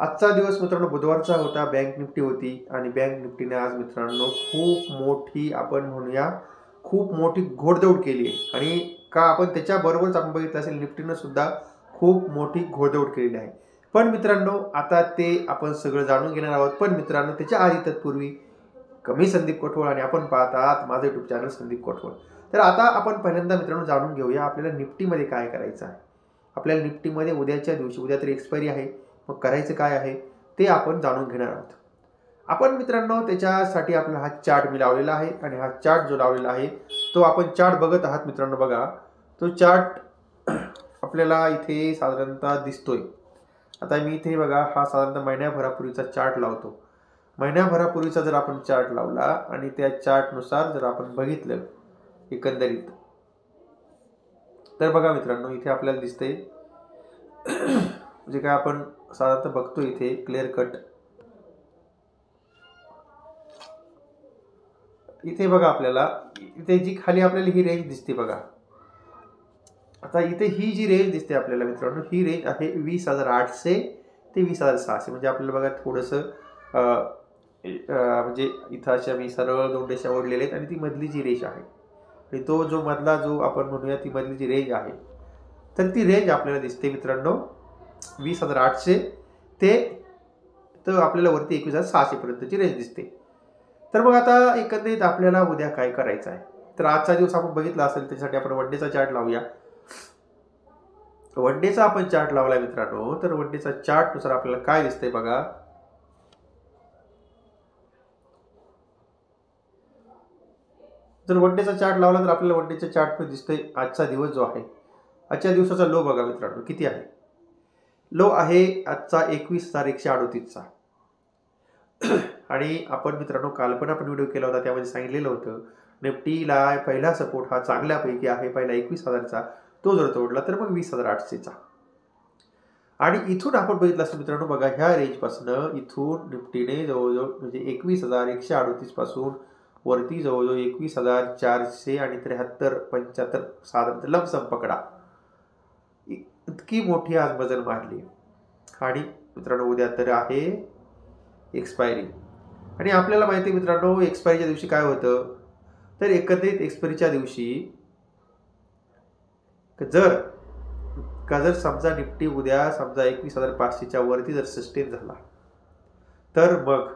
आजचा दिवस मित्रांनो बुधवारचा होता, बँक निफ्टी होती आणि बँक निफ्टीने आज मित्रांनो खूप मोठी आपण म्हणूया खूप मोठी घोडदौड केली आहे. आणि का आपण त्याच्याबरोबरच आपण बघितलं असेल निफ्टीनं सुद्धा खूप मोठी घोडदौड केलेली आहे. पण मित्रांनो आता ते आपण सगळं जाणून घेणार आहोत. पण मित्रांनो त्याच्या आधी तत्पूर्वी कमी संदीप कोटवळ आणि आपण पाहतात माझं युट्यूब चॅनल संदीप कोटवळ. तर आता आपण पहिल्यांदा मित्रांनो जाणून घेऊया आपल्याला निफ्टीमध्ये काय करायचं आहे. आपल्याला निफ्टीमध्ये उद्याच्या दिवशी, उद्या तरी एक्सपायरी आहे, मग करायचं काय आहे ते आपण जाणून घेणार आहोत. आपण मित्रांनो त्याच्यासाठी आपला हा चार्ट मी लावलेला आहे आणि हा चार्ट जो लावलेला आहे तो आपण चार्ट बघत आहात मित्रांनो. बघा तो चार्ट आपल्याला इथे साधारणतः दिसतोय. आता मी इथे बघा हा साधारणतः महिन्याभरापूर्वीचा चार्ट लावतो. महिन्याभरापूर्वीचा जर आपण चार्ट लावला आणि त्या चार्टनुसार जर आपण बघितलं एकंदरीत, तर बघा मित्रांनो इथे आपल्याला दिसते जे काय आपण साधारणतः बघतो इथे क्लिअर कट. इथे बघा आपल्याला इथे जी खाली आपल्याला ही रेंज दिसते बघा. आता इथे ही जी रेंज दिसते आपल्याला मित्रांनो, ही रेंज आहे 20,800 ते 20,600. म्हणजे आपल्याला बघा थोडंसं म्हणजे इथं अशा मी सरळ दोन रेषा ओढलेल्या आहेत आणि ती मधली जी रेष आहे आणि तो जो मधला जो आपण म्हणूया ती मधली जी रेंज आहे, तर ती रेंज आपल्याला दिसते मित्रांनो 20,800 ते तर आपल्याला वरती 21,600 पर्यंतची रेंज दिसते. तर मग आता एकंदरीत आपल्याला उद्या काय करायचं आहे. तर आजचा दिवस आपण बघितला असेल त्यासाठी आपण वन डेचा चार्ट लावूया. वन डेचा आपण चार्ट लावलाय मित्रांनो. तर वन डेचा चार्ट नुसार आपल्याला काय दिसतंय बघा. जर वन डेचा चार्ट लावला तर आपल्याला वन डेच्या चार्ट मध्ये दिसतंय आजचा दिवस जो आहे, आजच्या दिवसाचा लो बघा मित्रांनो किती आहे. लो आहे आजचा 21,138चा. आणि आपण मित्रांनो काल पण आपण व्हिडिओ केला होता, त्यामध्ये सांगितलेलं होतं निफ्टीला पहिला सपोर्ट हा चांगल्यापैकी आहे पहिला 21,000चा. तो जर तोडला तर मग 20,800चा. आणि इथून आपण बघितलं असं मित्रांनो बघा ह्या रेंजपासून इथून निफ्टीने जवळजवळ म्हणजे 21,138 पासून वरती जवळजवळ 21,400 आणि 73 75 साधारणतः लमसम पकडा इतकी मोठी आज वजन मारली. आणि मित्रांनो उद्या तर आहे एक्सपायरी. आणि आपल्याला माहिती आहे मित्रांनो एक्सपायरीच्या दिवशी काय होतं. तर एकत्रित एक्सपायरीच्या दिवशी जर समजा निफ्टी उद्या समजा 21,500च्या वरती जर सस्टेन झाला, तर मग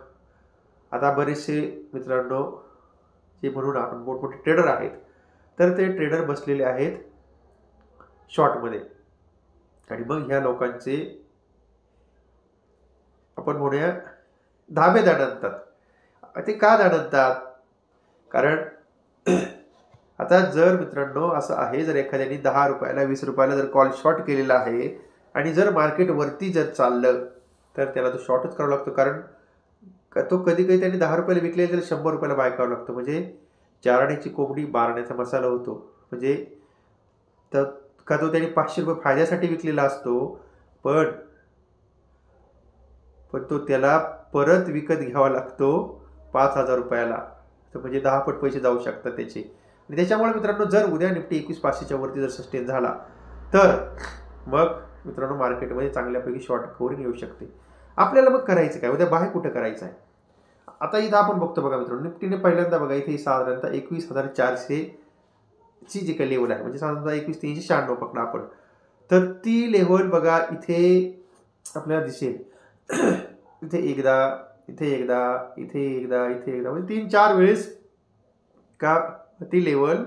आता बरेचसे मित्रांनो जे म्हणून आपण मोठमोठे ट्रेडर आहेत, तर ते ट्रेडर बसलेले आहेत शॉर्टमध्ये. आणि मग ह्या लोकांचे आपण म्हणूया धाबे दाणतात. ते का दाणतात, कारण आता जर मित्रांनो असं आहे जर एखाद्याने 10 रुपयाला 20 रुपयाला जर कॉल शॉर्ट केलेला आहे आणि जर मार्केट वरती जर चाललं तर त्याला तो शॉर्टच करावा लागतो. कारण तो कधी कधी त्यांनी 10 रुपयाला विकलेला तर 100 रुपयाला बाय करावं लागतं. म्हणजे चारण्याची कोंबडी बारण्याचा मसाला होतो. म्हणजे तर का तो त्यांनी 500 रुपये फायद्यासाठी विकलेला असतो, पण तो त्याला परत विकत घ्यावा लागतो 5,000 रुपयाला. तर म्हणजे 10 पट पैसे जाऊ शकतात त्याचे. आणि त्याच्यामुळे मित्रांनो जर उद्या निफ्टी 21,500च्या वरती जर सस्टेन झाला तर मग मित्रांनो मार्केटमध्ये चांगल्यापैकी शॉर्ट कव्हरिंग येऊ शकते. आपल्याला मग करायचं काय, उद्या बाहेर कुठं करायचं आहे. आता इथं आपण बघतो बघा मित्रांनो निफ्टीने पहिल्यांदा बघा इथे साधारणतः 21,400 ची जी काही लेवल आहे, म्हणजे साधारणतः 21,396 पकडा आपण, तर ती लेवल बघा इथे आपल्याला दिसेल. इथे एकदा इथे एकदा इथे एकदा इथे एकदा म्हणजे 3-4 वेळेस का ती लेवल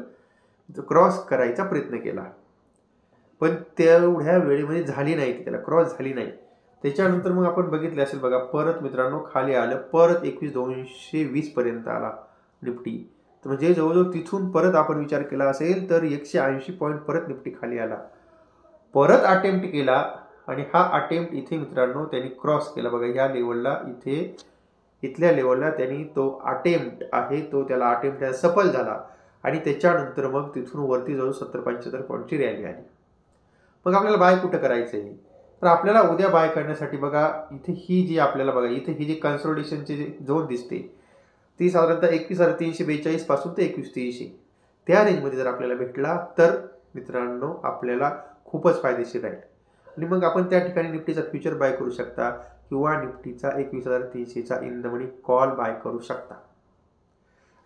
क्रॉस करायचा प्रयत्न केला, पण तेवढ्या वेळेमध्ये झाली नाही, त्याला क्रॉस झाली नाही. त्याच्यानंतर मग आपण बघितले असेल बघा परत मित्रांनो खाली आलं, परत 21,220 पर्यंत आला निफ्टी. तर म्हणजे जवळजवळ तिथून परत आपण विचार केला असेल तर 180 पॉईंट परत निफ्टी खाली आला, परत अटेम्प्ट केला आणि हा अटेम्प्ट इथे मित्रांनो त्यांनी क्रॉस केला बघा या लेवलला. इथल्या लेवलला त्यांनी तो अटेम्प्ट आहे तो त्याला अटेम्प्ट सफल झाला आणि त्याच्यानंतर मग तिथून वरती जवळ 70-75 पॉईंटची रॅली आली. मग आपल्याला बाय कुठं करायचं आहे, तर आपल्याला उद्या बाय करण्यासाठी बघा इथे ही जी आपल्याला बघा इथे ही जी कन्सोलिडेशनची जी झोन दिसते ती साधारणतः 21,342 पासून ते 21,300 त्या रेंजमध्ये जर आपल्याला भेटला तर मित्रांनो आपल्याला खूपच फायदेशीर राहील. आणि मग आपण त्या ठिकाणी निफ्टीचा फ्युचर बाय करू शकता किंवा निफ्टीचा 21,300चा in the money call buy करू शकता.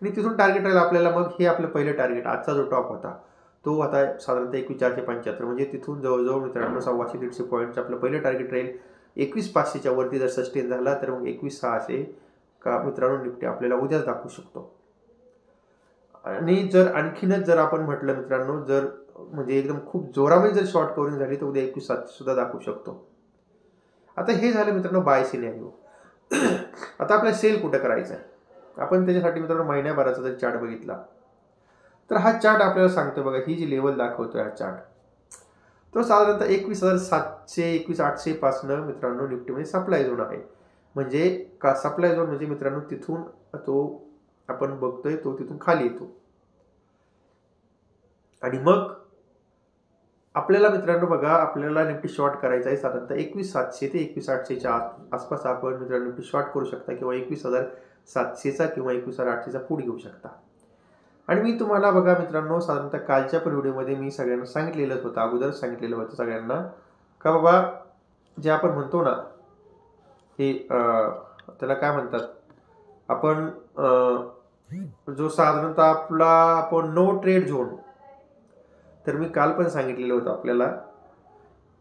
आणि तिथून टार्गेट राहील आपल्याला. मग हे आपलं पहिलं टार्गेट, आजचा जो टॉप होता तो आता साधारणतः 21,475, म्हणजे तिथून जवळजवळ मित्रांनो 150-150 पॉईंटचं आपलं पहिलं टार्गेट राहील. 21,500च्या वरती जर सस्टेन झाला तर मग 21,600 का मित्रांनो निफ्टी आपल्याला उद्याच दाखवू शकतो. आणि जर आणखीनच जर आपण म्हटलं मित्रांनो, जर म्हणजे एकदम खूप जोरामध्ये जर शॉर्ट कव्हरिंग झाली तर उद्या 21,700 सुद्धा दाखवू शकतो. आता हे झालं मित्रांनो बाय सिनेरिओ. आता आपल्याला सेल कुठं करायचं आहे, आपण त्याच्यासाठी मित्रांनो महिन्याभराचा जर चार्ट बघितला तर हा चार्ट आपल्याला सांगतो बघा, ही जी लेवल दाखवतोय हा चार्ट, तो साधारणतः 21,700 21,800 पासनं मित्रांनो निफ्टीमध्ये सप्लाय झोन आहे. म्हणजे का सप्लाय झोन म्हणजे मित्रांनो तिथून तो आपण बघतोय तो तिथून खाली येतो. आणि मग आपल्याला मित्रांनो बघा, आपल्याला निफ्टी शॉर्ट करायचा आहे साधारणतः 21,700 ते 21,800च्या आसपास आपण मित्रांनो निफ्टी शॉर्ट करू शकता, किंवा 21,700चा किंवा 21,800चा पुट घेऊ शकता. आणि मी तुम्हाला बघा मित्रांनो साधारणतः कालच्या पण व्हिडिओमध्ये मी सगळ्यांना सांगितलेलंच होतं, अगोदर सांगितलेलं होतं सगळ्यांना, का बाबा जे आपण म्हणतो ना हे त्याला काय म्हणतात, आपण जो साधारणतः आपला आपण नो ट्रेड झोन, तर मी काल पण सांगितलेलं होतं आपल्याला,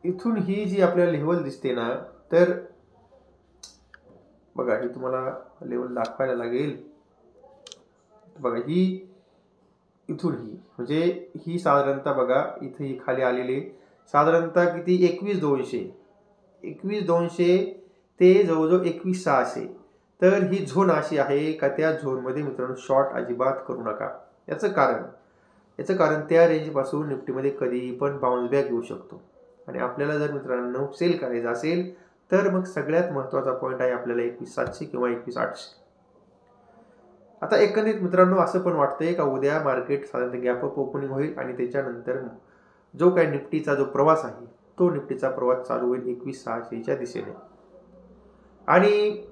इथून ही जी आपल्याला लेवल दिसते ना, तर बघा ही तुम्हाला लेवल दाखवायला लागेल बघा, ही इथून ही म्हणजे ही साधारणतः बघा इथे ही खाली आलेली साधारणतः किती 21,200 ते जवळजवळ 21,600. तर ही झोन अशी आहे का त्या झोनमध्ये मित्रांनो शॉर्ट अजिबात करू नका. याचं कारण त्या रेंजपासून निफ्टीमध्ये कधीही पण बाउन्स बॅक येऊ शकतो. आणि आपल्याला जर मित्रांनो सेल करायचं असेल तर मग सगळ्यात महत्त्वाचा पॉईंट आहे आपल्याला 21,700 किंवा 21,800. आता एकंदरीत मित्रांनो असं पण वाटतंय का उद्या मार्केट साधारणतः गॅप अप ओपनिंग होईल आणि त्याच्यानंतर जो काही निफ्टीचा जो प्रवास आहे तो निफ्टीचा प्रवास चालू होईल 21,600च्या दिशेने. आणि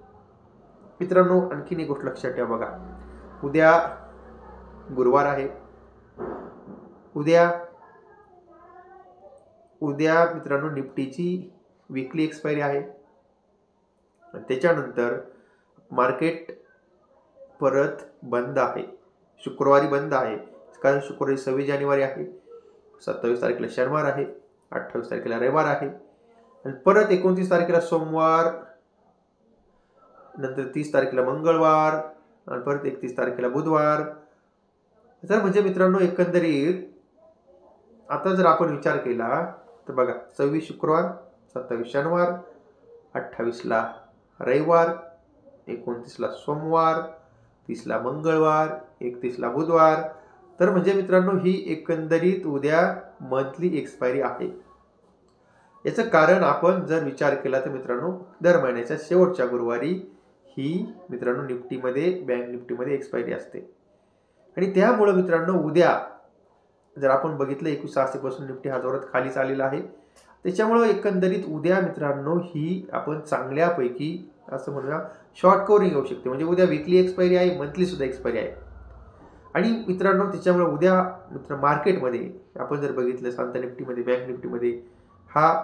मित्रांनो आणखीन एक गोष्ट लक्षात ठेवा बघा, उद्या गुरुवार आहे. उद्या मित्रांनो निफ्टीची वीकली एक्सपायरी आहे. त्याच्यानंतर मार्केट परत बंद आहे, शुक्रवारी बंद आहे, कारण शुक्रवारी 26 जानेवारी आहे, 27 तारखेला शनिवार आहे, 28 तारखेला रविवार आहे, आणि परत 29 तारखेला सोमवार, नंतर 30 तारखेला मंगळवार, आणि परत 31 तारखेला बुधवार. तर म्हणजे मित्रांनो एकंदरीत आता जर आपण विचार केला तर बघा 26 शुक्रवार, 27 शनिवार, 28ला रविवार, 29ला सोमवार, 30ला मंगळवार, 31ला बुधवार. तर म्हणजे मित्रांनो ही एकंदरीत उद्या मंथली एक्सपायरी आहे. याचं कारण आपण जर विचार केला तर मित्रांनो दर महिन्याच्या शेवटच्या गुरुवारी ही मित्रांनो निफ्टीमध्ये बँक निफ्टीमध्ये एक्सपायरी असते. आणि त्यामुळे मित्रांनो उद्या जर आपण बघितलं 21,600 पासून निफ्टी हा जोरात खाली आलेला आहे. त्याच्यामुळे एकंदरीत उद्या मित्रांनो ही आपण चांगल्यापैकी असं म्हणूया शॉर्ट कव्हरिंग येऊ शकते. म्हणजे उद्या वीकली एक्सपायरी आहे, मंथली सुद्धा एक्सपायरी आहे. आणि मित्रांनो त्याच्यामुळे उद्या मार्केटमध्ये आपण जर बघितलं सांता निफ्टीमध्ये बँक निफ्टीमध्ये हा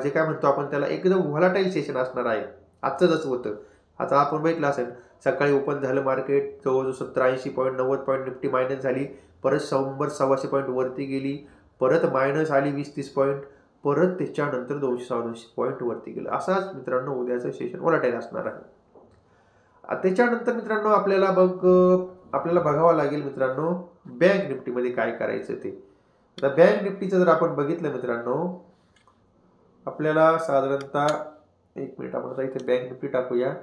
जे काय म्हणतो आपण त्याला एकदम व्हॉलाटाईल सेशन असणार आहे. आजचं जसं होतं आता आपण बघितलं असेल, सकाळी ओपन झालं मार्केट जवळजवळ 70-80 पॉईंट 90 पॉईंट निफ्टी मायनस झाली, परत 100-125 पॉईंट वरती गेली, परत मायनस आली 20-30 पॉईंट, परत त्याच्यानंतर 200-200 पॉईंट वरती गेलं. असाच मित्रांनो उद्याचं सेशन व्हॉलाटाईल असणार आहे. त्याच्यानंतर मित्रांनो आपल्याला बघावं लागेल मित्रांनो बँक निफ्टीमध्ये काय करायचं ते. आता बँक निफ्टीचं जर आपण बघितलं मित्रांनो आपल्याला साधारणतः एक मिनिट आपण आता इथे बँक निफ्टी टाकूया.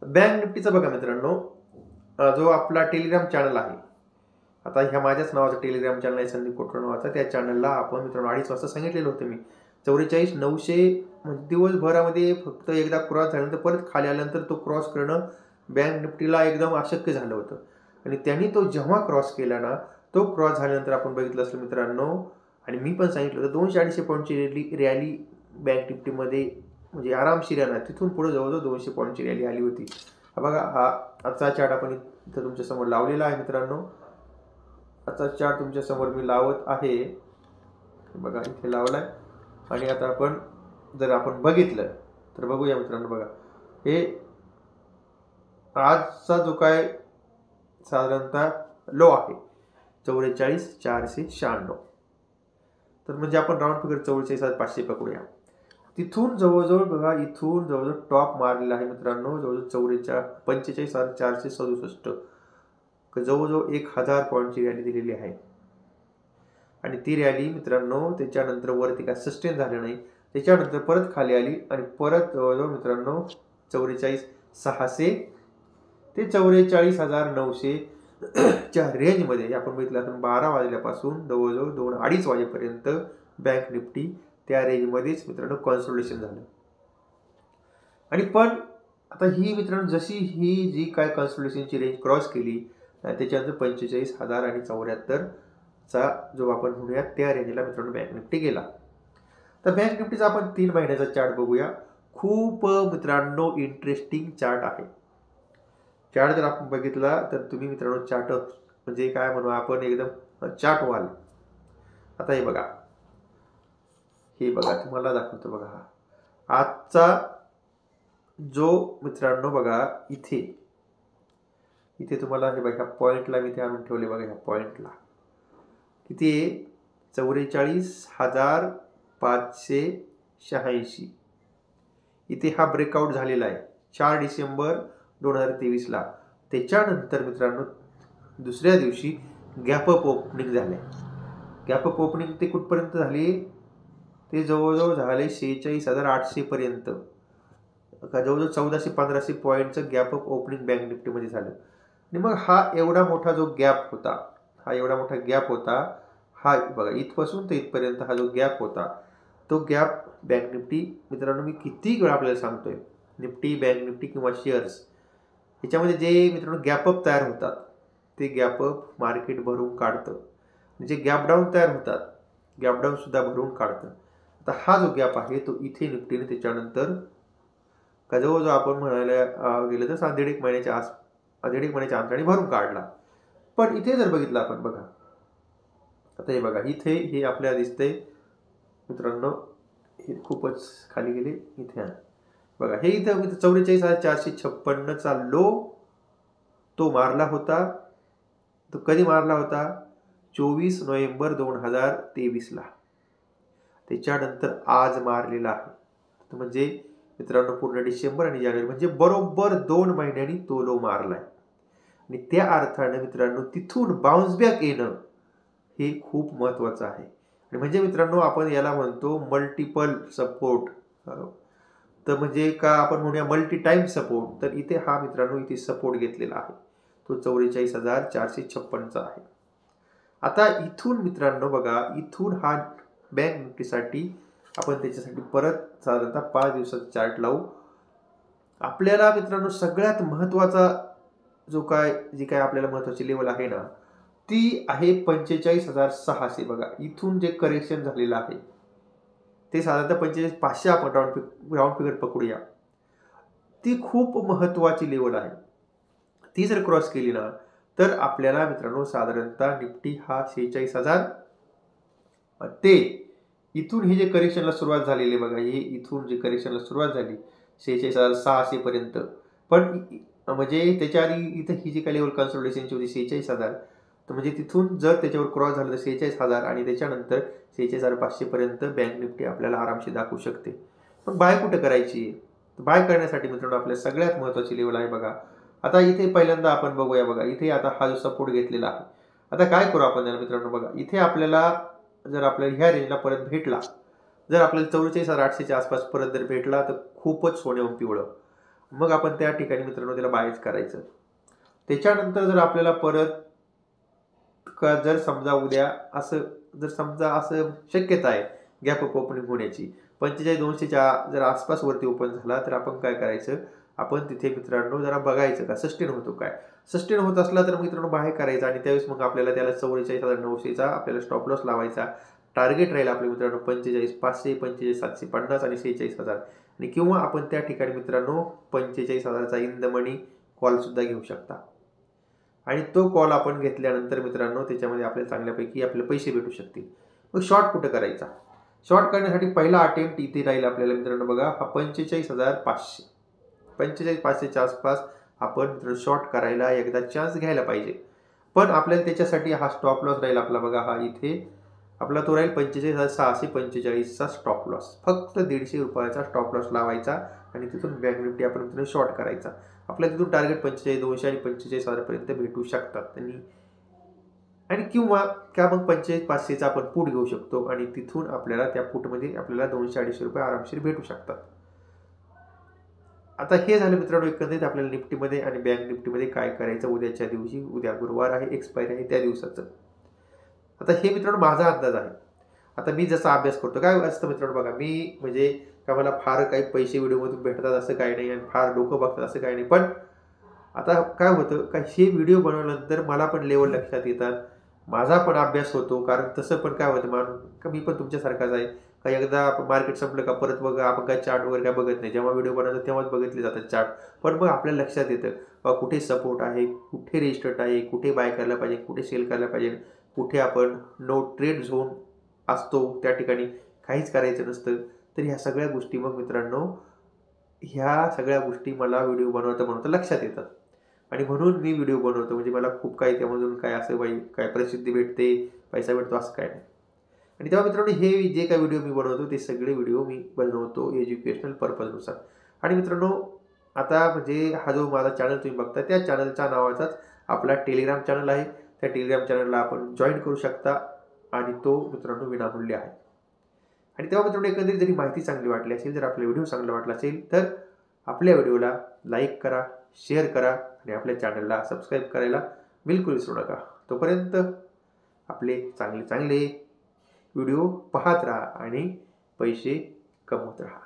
बँक निफ्टीचा बघा मित्रांनो जो आपला टेलिग्राम चॅनल आहे, आता ह्या माझ्याच नावाचा टेलिग्राम चॅनल आहे संदीप कोटकर नावाचा, त्या चॅनलला आपण मित्रांनो 2:30 वाजता सांगितलेलं होतं मी 44,900 म्हणजे दिवसभरामध्ये फक्त एकदा क्रॉस झाल्यानंतर परत खाली आल्यानंतर तो क्रॉस करणं बँक निफ्टीला एकदम अशक्य झालं होतं. आणि त्यांनी तो जेव्हा क्रॉस केला ना, तो क्रॉस झाल्यानंतर आपण बघितलं असेल मित्रांनो, आणि मी पण सांगितलं होतं 200-250 पॉईंटची रॅली बँक निफ्टीमध्ये म्हणजे आरामशीर येणार. तिथून पुढे जवळजवळ 200 पॉईंटची रॅली आली होती. हा बघा, हा आजचा चार्ट आपण इथं तुमच्या समोर लावलेला आहे मित्रांनो. आजचा चार्ट तुमच्या समोर मी लावत आहे, बघा इथे लावलाय. आणि आता आपण जर आपण बघितलं तर बघूया मित्रांनो. बघा, हे आजचा जो काय साधारणतः लो आहे 44,496. तर म्हणजे आपण राऊंड फिगर 44,500 पकडूया. तिथून जवळजवळ बघा, इथून जवळजवळ टॉप मारलेला आहे मित्रांनो, जवळजवळ 45,467. जवळजवळ 1000 पॉईंटची रॅली दिलेली आहे. आणि ती रॅली मित्रांनो त्याच्यानंतर वरती काय सस्टेन झालं नाही, त्याच्यानंतर परत खाली आली आणि परत जवळजवळ मित्रांनो 44,600 ते 44,900 च्या रेंजमध्ये आपण बघितलं तर 12 वाजल्यापासून जवळजवळ 2-2:30 वाजेपर्यंत बँक निफ्टी त्या रेंजमध्येच मित्रांनो कन्सोलिडेशन झालं. आणि पण आता ही मित्रांनो जशी ही जी काय कन्सोलिडेशनची रेंज क्रॉस केली त्याच्यानंतर 45,000 आणि 74चा जो आपण म्हणूया त्या रेंजला मित्रांनो बँक निफ्टी गेला. तर बँक निफ्टीचा आपण 3 महिन्याचा चार्ट बघूया. खूप मित्रांनो इंटरेस्टिंग चार्ट आहे. चार्ट जर आपण बघितला तर तुम्ही मित्रांनो चार्ट म्हणजे काय म्हणू आपण एकदम चार्ट व्हाल. आता हे बघा, हे बघा तुम्हाला दाखवतो. बघा, हा आजचा जो मित्रांनो बघा इथे तुम्हाला हे बघा पॉइंटला मी ते आणून ठेवले. बघा ह्या पॉइंटला किती आहे, 44,586. इथे हा ब्रेकआउट झालेला आहे 4 डिसेंबर 2023ला. त्याच्यानंतर मित्रांनो दुसऱ्या दिवशी गॅप अप ओपनिंग झाले. गॅप अप ओपनिंग ते कुठपर्यंत झाली, ते जवळजवळ झाले 46,800 पर्यंत. जवळजवळ 1400-1500 पॉईंटचं गॅप अप ओपनिंग बँक निफ्टीमध्ये झालं. आणि मग हा एवढा मोठा जो गॅप होता, हा बघा इथपासून ते इथपर्यंत हा जो गॅप होता, तो गॅप बँक निफ्टी मित्रांनो मी किती वेळा आपल्याला सांगतोय, निफ्टी बँक निफ्टी किंवा शेअर्स ह्याच्यामध्ये जे मित्रांनो गॅपअप तयार होतात ते गॅपअप मार्केट भरून काढतं. म्हणजे गॅप डाऊन तयार होतात, गॅप डाऊन सुद्धा भरून काढतं. आता हा जो गॅप आहे तो इथे निफ्टीने त्याच्यानंतर का जवळजवळ आपण म्हणायला गेलं तर 1.5 महिन्याच्या अंतराने भरून काढला. पण इथे जर बघितलं आपण, बघा आता हे बघा इथे हे आपल्याला दिसतंय मित्रांनो, हे खूपच खाली गेले. इथे बघा, हे इथं 44,456चा लो तो मारला होता. तो कधी मारला होता, 24 नोव्हेंबर 2023ला. त्याच्यानंतर आज मारलेला आहे. म्हणजे मित्रांनो पूर्ण डिसेंबर आणि जानेवारी म्हणजे बरोबर 2 महिन्यांनी तो लो मारलाय. आणि त्या अर्थाने मित्रांनो तिथून बाउन्स बॅक येणं हे खूप महत्वाचं आहे. आणि म्हणजे मित्रांनो आपण याला म्हणतो मल्टिपल सपोर्ट. तर म्हणजे का आपण म्हणूया मल्टी टाइम सपोर्ट. तर इथे हा मित्रांनो इथे सपोर्ट घेतलेला आहे, तो 44,456चा आहे. आता इथून मित्रांनो बघा, इथून हा बँक निफ्टीसाठी आपण त्याच्यासाठी परत साधारणतः 5 दिवसाचा चार्ट लावू. आपल्याला मित्रांनो सगळ्यात महत्वाचा जी काय आपल्याला महत्वाची लेवल आहे ना, ती आहे 45,600. बघा इथून जे करेक्शन झालेलं आहे ते साधारणतः 45,500 आपण राऊंड फिगर पकडूया. ती खूप महत्वाची लेवल आहे. ती जर क्रॉस केली ना तर आपल्याला मित्रांनो साधारणतः निफ्टी हा 46,000 ते इथून हे जे करेक्शनला सुरुवात झालेली बघा, हे इथून जे करेक्शनला सुरुवात झाली 46,600 पर्यंत. पण म्हणजे त्याच्या आधी इथं ही जी काही लेवल कन्सोलिडेशनची होती 46,000, तर म्हणजे तिथून जर त्याच्यावर क्रॉस झालं तर 46,000 आणि त्याच्यानंतर 46,500 पर्यंत बँक निफ्टी आपल्याला आरामशी दाखवू शकते. पण बाय कुठे करायची, बाय करण्यासाठी मित्रांनो आपल्याला सगळ्यात महत्वाची लेवल आहे बघा. आता इथे पहिल्यांदा आपण बघूया. बघा इथे आता हा जो सपोर्ट घेतलेला आहे, आता काय करू आपण याला मित्रांनो. बघा इथे आपल्याला जर आपल्याला ह्या रेंजला परत भेटला, जर आपल्याला 44,800च्या आसपास परत जर भेटला तर खूपच सोन्याहून पिवळं, मग आपण त्या ठिकाणी मित्रांनो त्याला बायच करायचं. त्याच्यानंतर जर आपल्याला परत जर समजा उद्या असं शक्यता आहे गॅप अप ओपनिंग होण्याची 45,200च्या जर आसपास वरती ओपन झाला तर आपण काय करायचं, आपण तिथे मित्रांनो जरा बघायचं का सस्टेन होतो काय. सस्टेन होत असला तर मित्रांनो बाहेर करायचा आणि त्यावेळेस मग आपल्याला त्याला 44,900चा आपल्याला स्टॉप लॉस लावायचा, टार्गेट राहील आपल्या मित्रांनो 45,500, 45,750 आणि 46,000 आणि किंवा आपण त्या ठिकाणी मित्रांनो 45,000चा इन द मनी कॉलसुद्धा घेऊ शकता आणि तो कॉल आपण घेतल्यानंतर मित्रांनो त्याच्यामध्ये आपल्याला चांगल्यापैकी आपले पैसे भेटू शकतील. मग शॉर्ट कुठं करायचा? शॉर्ट करण्यासाठी पहिला अटेम्प्ट इथे राहील आपल्याला मित्रांनो बघा हा 45,500 45,500च्या आसपास आपण मित्रांनो शॉर्ट करायला एकदा चान्स घ्यायला पाहिजे. पण आपल्याला त्याच्यासाठी हा स्टॉप लॉस राहील आपला बघा हा इथे आपला तो राहील 45,645चा स्टॉप लॉस. फक्त ₹150चा स्टॉप लॉस लावायचा आणि तिथून बँक निफ्टी आपण मित्रांनो शॉर्ट करायचा. आपल्याला तिथून टार्गेट 45,200 आणि 45,000 पर्यंत भेटू शकतात आणि किंवा मग 45,500चा आपण पुट घेऊ शकतो आणि तिथून आपल्याला त्या पुटमध्ये आपल्याला ₹200-250 आरामशीर भेटू शकतात. आता हे झालं मित्रांनो एकंदरीत आपल्याला निफ्टीमध्ये आणि बँक निफ्टीमध्ये काय करायचं उद्याच्या दिवशी. उद्या गुरुवार आहे, एक्सपायरी आहे त्या दिवसाचं. आता हे मित्रांनो माझा अंदाज आहे. आता मी जसा अभ्यास करतो काय असतं मित्रांनो बघा मी म्हणजे का मला फार काही पैसे व्हिडिओमधून भेटतात असं काही नाही आणि फार डोकं बघतात असं काही नाही. पण आता काय होतं का हे व्हिडिओ बनवल्यानंतर मला पण लेवल लक्षात येतात, माझा पण अभ्यास होतो. कारण तसं पण काय होतं का मी पण तुमच्यासारखाच आहे का एकदा मार्केट संपलं का परत बघा आपण काय चार्ट वगैरे काय बघत नाही. जेव्हा व्हिडिओ बनवतो तेव्हाच बघितले जातात चार्ट. पण मग आपल्याला लक्षात येतं कुठे सपोर्ट आहे, कुठे रेजिस्टंट आहे, कुठे बाय करायला पाहिजे, कुठे सेल करायला पाहिजे, कुठे आपण नो ट्रेड झोन असतो त्या ठिकाणी काहीच करायचं नसतं. तर ह्या सगळ्या गोष्टी मग मित्रांनो ह्या सगळ्या गोष्टी मला व्हिडिओ बनवता लक्षात येतात आणि म्हणून मी व्हिडिओ बनवतो. म्हणजे मला खूप काही त्यामधून काय असं काय प्रसिद्धी भेटते, पैसा भेटतो असं काय नाही. आणि तेव्हा मित्रांनो हे जे काही व्हिडिओ मी बनवतो ते सगळे व्हिडिओ मी बनवतो एज्युकेशनल पर्पजनुसार. आणि मित्रांनो आता म्हणजे हा जो माझा चॅनल तुम्ही बघता त्या चॅनलच्या नावाचाच आपला टेलिग्राम चॅनल आहे. त्या टेलिग्राम चॅनलला आपण जॉईन करू शकता आणि तो मित्रांनो विनामूल्य आहे. आणि तेव्हा मित्रांनो एकंदरीत जरी माहिती चांगली वाटली असेल, जर आपला व्हिडिओ चांगला वाटला असेल तर आपल्या व्हिडिओला लाईक करा, शेअर करा आणि आपल्या चॅनलला सबस्क्राईब करायला बिलकुल विसरू नका. तोपर्यंत आपले चांगले चांगले व्हिडिओ पाहत राहा आणि पैसे कमवत राहा.